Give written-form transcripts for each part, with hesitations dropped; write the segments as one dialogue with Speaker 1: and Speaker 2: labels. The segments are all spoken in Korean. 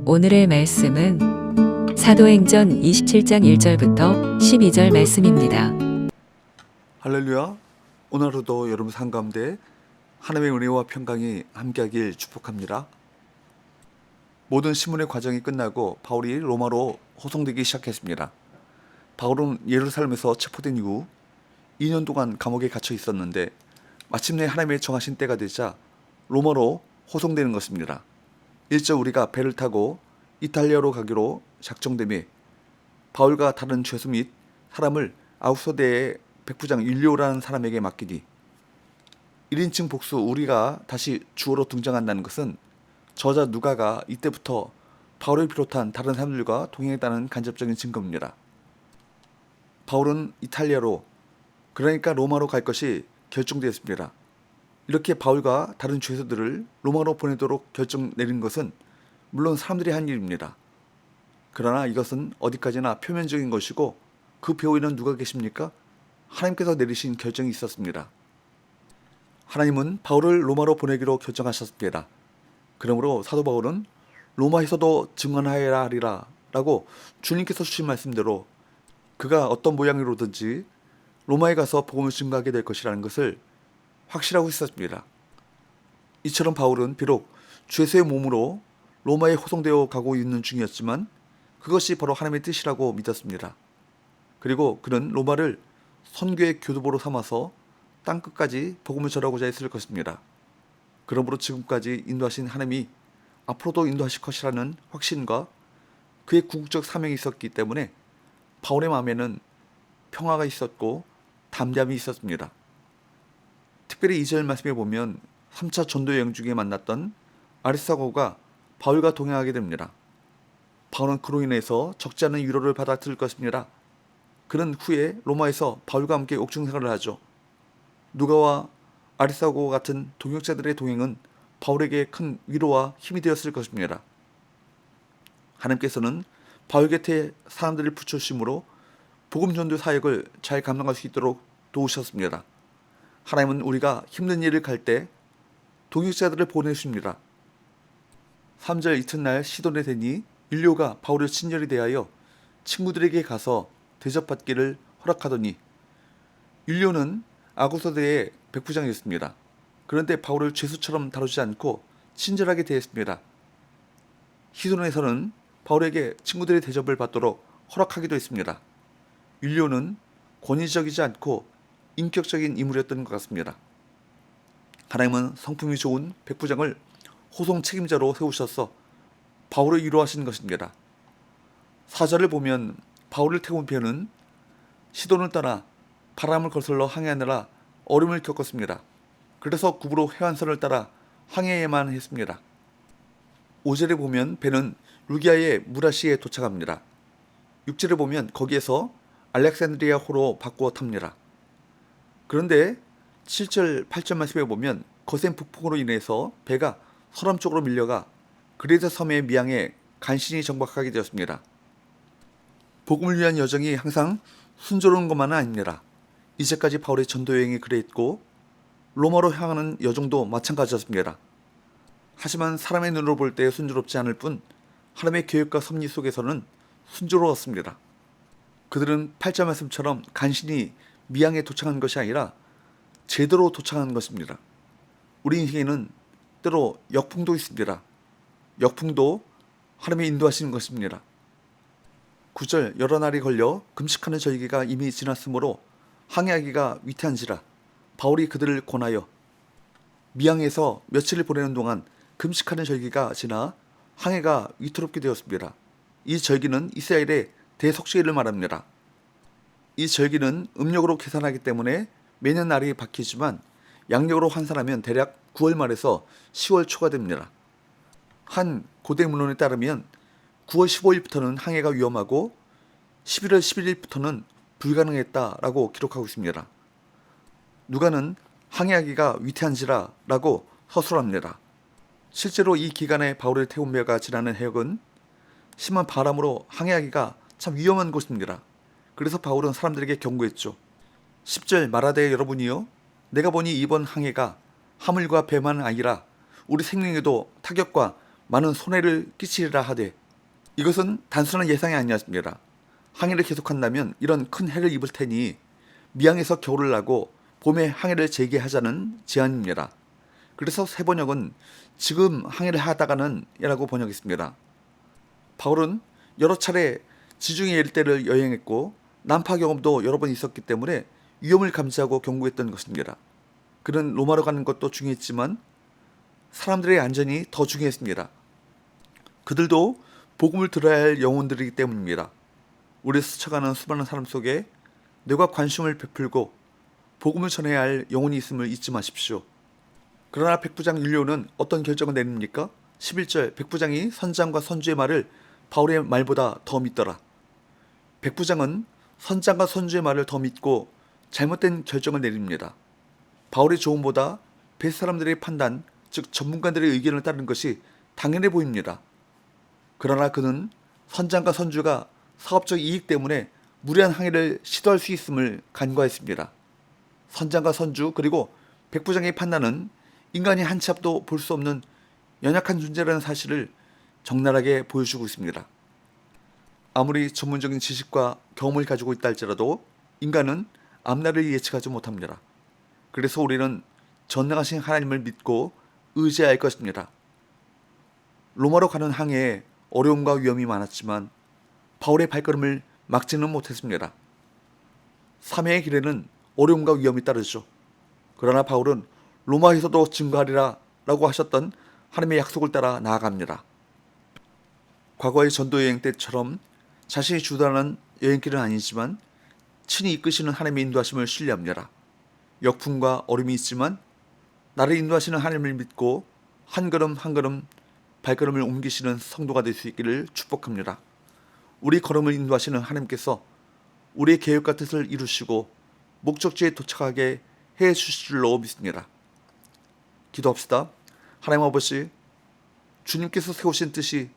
Speaker 1: 오늘의 말씀은 사도행전 27장 1절부터 12절 말씀입니다.
Speaker 2: 할렐루야. 오늘 하루도 여러분 삶 가운데 하나님의 은혜와 평강이 함께하길 축복합니다. 모든 신문의 과정이 끝나고 바울이 로마로 호송되기 시작했습니다. 바울은 예루살렘에서 체포된 이후 2년 동안 감옥에 갇혀 있었는데 마침내 하나님의 정하신 때가 되자 로마로 호송되는 것입니다. 일찍 우리가 배를 타고 이탈리아로 가기로 작정되며 바울과 다른 죄수 및 사람을 아우소대의 백부장 율리오라는 사람에게 맡기니 1인칭 복수 우리가 다시 주어로 등장한다는 것은 저자 누가가 이때부터 바울을 비롯한 다른 사람들과 동행했다는 간접적인 증거입니다. 바울은 이탈리아로, 그러니까 로마로 갈 것이 결정되었습니다. 이렇게 바울과 다른 죄수들을 로마로 보내도록 결정 내린 것은 물론 사람들이 한 일입니다. 그러나 이것은 어디까지나 표면적인 것이고 그 배후에는 누가 계십니까? 하나님께서 내리신 결정이 있었습니다. 하나님은 바울을 로마로 보내기로 결정하셨습니다. 그러므로 사도 바울은 로마에서도 증언하여야 하리라 라고 주님께서 주신 말씀대로 그가 어떤 모양으로든지 로마에 가서 복음을 증거하게 될 것이라는 것을 확실하고 있었습니다. 이처럼 바울은 비록 죄수의 몸으로 로마에 호송되어 가고 있는 중이었지만 그것이 바로 하나님의 뜻이라고 믿었습니다. 그리고 그는 로마를 선교의 교두보로 삼아서 땅끝까지 복음을 전하고자 했을 것입니다. 그러므로 지금까지 인도하신 하나님이 앞으로도 인도하실 것이라는 확신과 그의 궁극적 사명이 있었기 때문에 바울의 마음에는 평화가 있었고 담대함이 있었습니다. 특별히 2절 말씀에 보면 3차 전도 여행 중에 만났던 아리스타고가 바울과 동행하게 됩니다. 바울은 그로 인해서 적지 않은 위로를 받아들일 것입니다. 그는 후에 로마에서 바울과 함께 옥중 생활을 하죠. 누가와 아리스타고 같은 동역자들의 동행은 바울에게 큰 위로와 힘이 되었을 것입니다. 하나님께서는 바울 곁에 사람들을 붙여주심으로 복음 전도 사역을 잘 감당할 수 있도록 도우셨습니다. 하나님은 우리가 힘든 일을 갈 때 동역자들을 보내십니다. 3절 이튿날 시돈에 되니 율리오가 바울을 친절히 대하여 친구들에게 가서 대접받기를 허락하더니 율리오는 아고서대의 백부장이었습니다. 그런데 바울을 죄수처럼 다루지 않고 친절하게 대했습니다. 시돈에서는 바울에게 친구들의 대접을 받도록 허락하기도 했습니다. 율리오는 권위적이지 않고 인격적인 인물이었던 것 같습니다. 하나님은 성품이 좋은 백부장을 호송 책임자로 세우셔서 바울을 위로하신 것입니다. 4절을 보면 바울을 태운 배는 시돈을 따라 바람을 거슬러 항해하느라 어려움을 겪었습니다. 그래서 구부로 해안선을 따라 항해에만 했습니다. 5절에 보면 배는 루기아의 무라시에 도착합니다. 6절에 보면 거기에서 알렉산드리아호로 바꾸어 탑니다. 그런데 7절, 8절 말씀에 보면 거센 북풍으로 인해서 배가 서남 쪽으로 밀려가 그레데 섬의 미항에 간신히 정박하게 되었습니다. 복음을 위한 여정이 항상 순조로운 것만은 아닙니다. 이제까지 바울의 전도 여행이 그랬고 로마로 향하는 여정도 마찬가지였습니다. 하지만 사람의 눈으로 볼 때 순조롭지 않을 뿐 하나님의 계획과 섭리 속에서는 순조로웠습니다. 그들은 8절 말씀처럼 간신히 미항에 도착한 것이 아니라 제대로 도착한 것입니다. 우리 인생에는 때로 역풍도 있습니다. 역풍도 하나님의 인도하시는 것입니다. 9절 여러 날이 걸려 금식하는 절기가 이미 지났으므로 항해하기가 위태한지라 바울이 그들을 권하여 미항에서 며칠을 보내는 동안 금식하는 절기가 지나 항해가 위태롭게 되었습니다. 이 절기는 이스라엘의 대석죄일을 말합니다. 이 절기는 음력으로 계산하기 때문에 매년 날이 바뀌지만 양력으로 환산하면 대략 9월 말에서 10월 초가 됩니다. 한 고대 문헌에 따르면 9월 15일부터는 항해가 위험하고 11월 11일부터는 불가능했다라고 기록하고 있습니다. 누가는 항해하기가 위태한지라 라고 서술합니다. 실제로 이 기간에 바울을 태운 배가 지나는 해역은 심한 바람으로 항해하기가 참 위험한 곳입니다. 그래서 바울은 사람들에게 경고했죠. 10절 말하되 여러분이요 내가 보니 이번 항해가 하물과 배만 아니라 우리 생명에도 타격과 많은 손해를 끼치리라 하되, 이것은 단순한 예상이 아니었습니다. 항해를 계속한다면 이런 큰 해를 입을 테니 미항에서 겨울을 나고 봄에 항해를 재개하자는 제안입니다. 그래서 새 번역은 지금 항해를 하다가는 이라고 번역했습니다. 바울은 여러 차례 지중해 일대를 여행했고 난파 경험도 여러 번 있었기 때문에 위험을 감지하고 경고했던 것입니다. 그는 로마로 가는 것도 중요했지만 사람들의 안전이 더 중요했습니다. 그들도 복음을 들어야 할 영혼들이기 때문입니다. 우리 스쳐가는 수많은 사람 속에 내가 관심을 베풀고 복음을 전해야 할 영혼이 있음을 잊지 마십시오. 그러나 백부장 율리오는 어떤 결정을 내립니까? 11절, 백부장이 선장과 선주의 말을 바울의 말보다 더 믿더라. 백부장은 선장과 선주의 말을 더 믿고 잘못된 결정을 내립니다. 바울의 조언보다 뱃사람들의 판단, 즉 전문가들의 의견을 따르는 것이 당연해 보입니다. 그러나 그는 선장과 선주가 사업적 이익 때문에 무리한 항해를 시도할 수 있음을 간과했습니다. 선장과 선주 그리고 백부장의 판단은 인간이 한 치 앞도 볼 수 없는 연약한 존재라는 사실을 적나라하게 보여주고 있습니다. 아무리 전문적인 지식과 경험을 가지고 있다 할지라도 인간은 앞날을 예측하지 못합니다. 그래서 우리는 전능하신 하나님을 믿고 의지해야 할 것입니다. 로마로 가는 항해에 어려움과 위험이 많았지만 바울의 발걸음을 막지는 못했습니다. 3회의 길에는 어려움과 위험이 따르죠. 그러나 바울은 로마에서도 증거하리라 라고 하셨던 하나님의 약속을 따라 나아갑니다. 과거의 전도 여행 때처럼 자신이 주도하는 여행길은 아니지만 친히 이끄시는 하나님의 인도하심을 신뢰합니다. 역풍과 얼음이 있지만 나를 인도하시는 하나님을 믿고 한 걸음 한 걸음 발걸음을 옮기시는 성도가 될 수 있기를 축복합니다. 우리 걸음을 인도하시는 하나님께서 우리의 계획과 뜻을 이루시고 목적지에 도착하게 해 주실 줄로 믿습니다. 기도합시다. 하나님 아버지, 주님께서 세우신 뜻이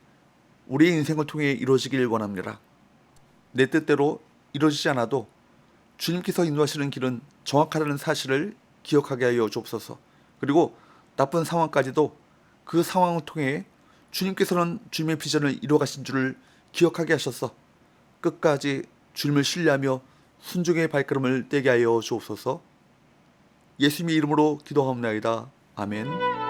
Speaker 2: 우리의 인생을 통해 이루어지길 원합니다. 내 뜻대로 이루어지지 않아도 주님께서 인도하시는 길은 정확하다는 사실을 기억하게 하여 주옵소서. 그리고 나쁜 상황까지도 그 상황을 통해 주님께서는 주님의 비전을 이루어가신 줄을 기억하게 하셔서 끝까지 주님을 신뢰하며 순종의 발걸음을 떼게 하여 주옵소서. 예수님의 이름으로 기도하옵나이다. 아멘.